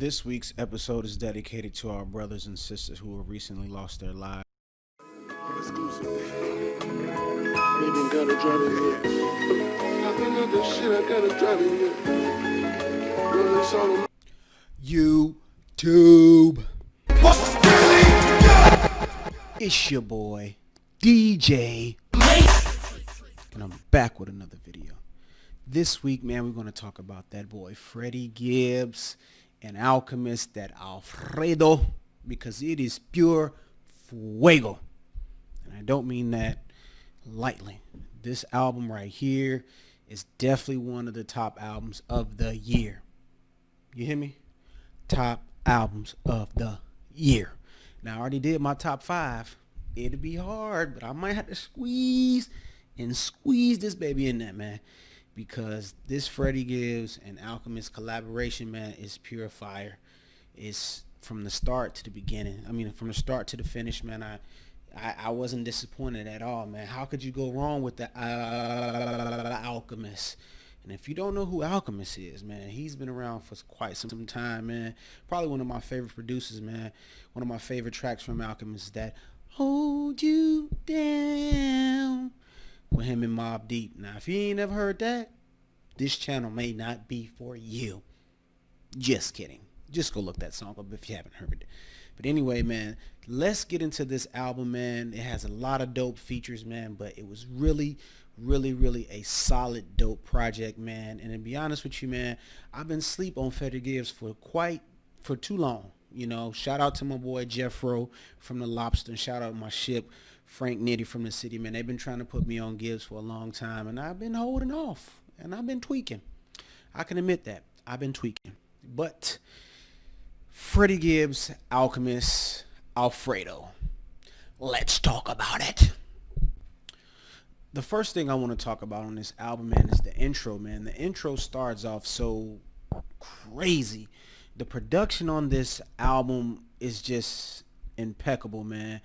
This week's episode is dedicated to our brothers and sisters who have recently lost their lives. Exclusive. Maybe gotta drive in here. I think the shit I gotta drive in here. Well, it's all YouTube. It's your boy, DJ, and I'm back with another video. This week, man, we're going to talk about that boy, Freddie Gibbs, and Alchemist, that Alfredo, because it is pure fuego. And I don't mean that lightly. This album right here is definitely one of the top albums of the year. You hear me? Top albums of the year. Now, I already did my top 5. It'll be hard, but I might have to squeeze this baby in there, man. Because this Freddie Gibbs and Alchemist collaboration, man, is pure fire. It's from the start to the beginning. I mean, from the start to the finish, man. I wasn't disappointed at all, man. How could you go wrong with the Alchemist? And if you don't know who Alchemist is, man, he's been around for quite some time, man. Probably one of my favorite producers, man. One of my favorite tracks from Alchemist is that Hold You Down with him and Mobb Deep. Now, if you ain't never heard that, this channel may not be for you. Just kidding. Just go look that song up if you haven't heard it. But anyway, man, let's get into this album, man. It has a lot of dope features, man, but it was really a solid, dope project, man. And to be honest with you, man, I've been asleep on Freddie Gibbs for too long. You know, shout out to my boy Jeffro from the Lobster, and shout out to my ship Frank Nitty from the city, man. They've been trying to put me on Gibbs for a long time, and I've been holding off, and I've been tweaking. I can admit that. I've been tweaking. But Freddie Gibbs, Alchemist, Alfredo. Let's talk about it. The first thing I want to talk about on this album, man, is the intro, man. The intro starts off so crazy. The production on this album is just impeccable, man.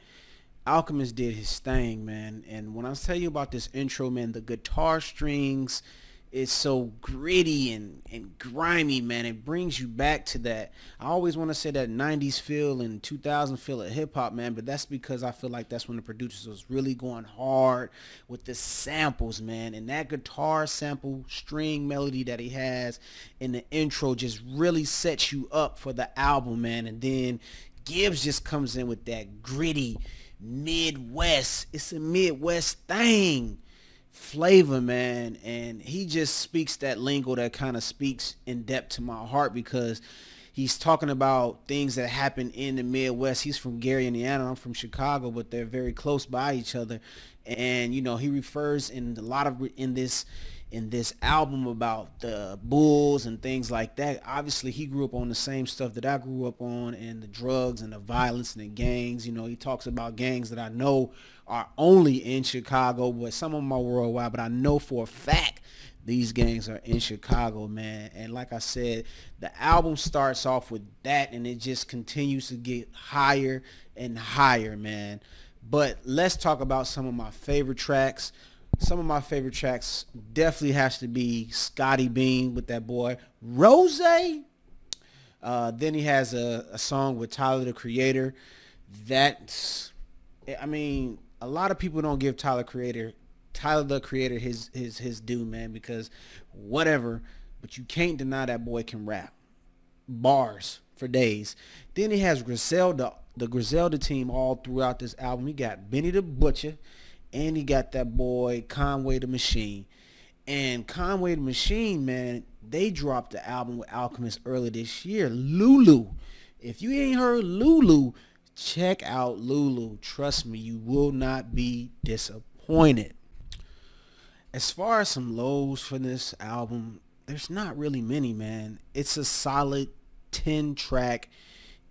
Alchemist did his thing, man. And when I tell you about this intro, man, the guitar strings is so gritty and grimy, man. It brings you back to that. I always want to say that 90s feel and 2000 feel of hip-hop, man, but that's because I feel like that's when the producers was really going hard with the samples, man. And that guitar sample string melody that he has in the intro just really sets you up for the album, man. And then Gibbs just comes in with that gritty Midwest. It's a Midwest thing flavor, man, and he just speaks that lingo that kind of speaks in depth to my heart, because he's talking about things that happen in the Midwest. He's from Gary, Indiana. I'm from Chicago, but they're very close by each other. And you know, he refers in a lot of in this album about the bulls and things like that. Obviously, he grew up on the same stuff that I grew up on, and the drugs and the violence and the gangs. You know, he talks about gangs that I know are only in Chicago, but some of them are worldwide. But I know for a fact these gangs are in Chicago, man. And like I said, the album starts off with that, and it just continues to get higher and higher, man. But let's talk about some of my favorite tracks. Some of my favorite tracks definitely has to be Scotty Beam with that boy Rose. Then he has a song with Tyler, the Creator. That's, I mean, a lot of people don't give Tyler the Creator his due, man, because whatever, but you can't deny that boy can rap. Bars for days. Then he has Griselda, the Griselda team all throughout this album. He got Benny the Butcher, and he got that boy Conway the Machine. And Conway the Machine, man, they dropped the album with Alchemist earlier this year, Lulu. If you ain't heard Lulu, check out Lulu. Trust me, you will not be disappointed. As far as some lows for this album, there's not really many, man. It's a solid 10-track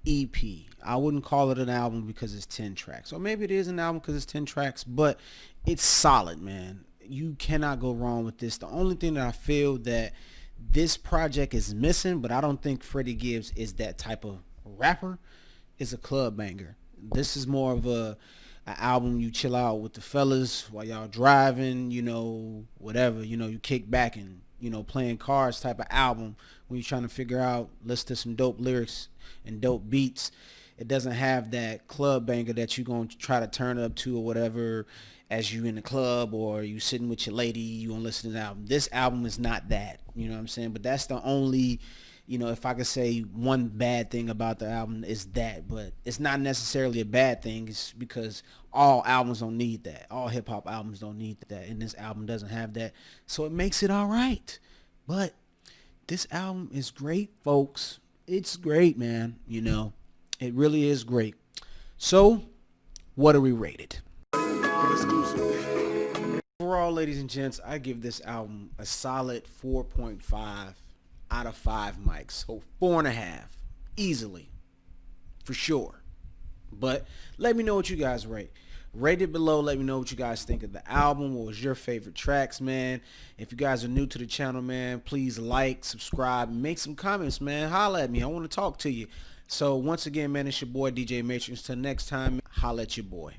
EP. I wouldn't call it an album because it's 10 tracks. Or maybe it is an album because it's 10 tracks, but it's solid, man. You cannot go wrong with this. The only thing that I feel that this project is missing, but I don't think Freddie Gibbs is that type of rapper, is a club banger. This is more of an album you chill out with the fellas while y'all driving, you know, whatever, you know, you kick back and playing cards type of album when you're trying to figure out, listen to some dope lyrics and dope beats. It doesn't have that club banger that you're going to try to turn up to or whatever as you in the club or you sitting with your lady, you going to listen to the album. This album is not that, you know what I'm saying? But that's the only, if I could say one bad thing about the album is that, but it's not necessarily a bad thing. It's because all albums don't need that. All hip hop albums don't need that. And this album doesn't have that. So it makes it all right. But this album is great, folks. It's great, man. It really is great. So what do we rate it? Overall, ladies and gents, I give this album a solid 4.5 out of 5 mics. So 4.5 easily, for sure. But let me know what you guys rate. Rate it below. Let me know what you guys think of the album. What was your favorite tracks, man? If you guys are new to the channel, man, please like, subscribe, and make some comments, man. Holla at me. I want to talk to you. So once again, man, it's your boy DJ Matrix. Till next time, holla at your boy.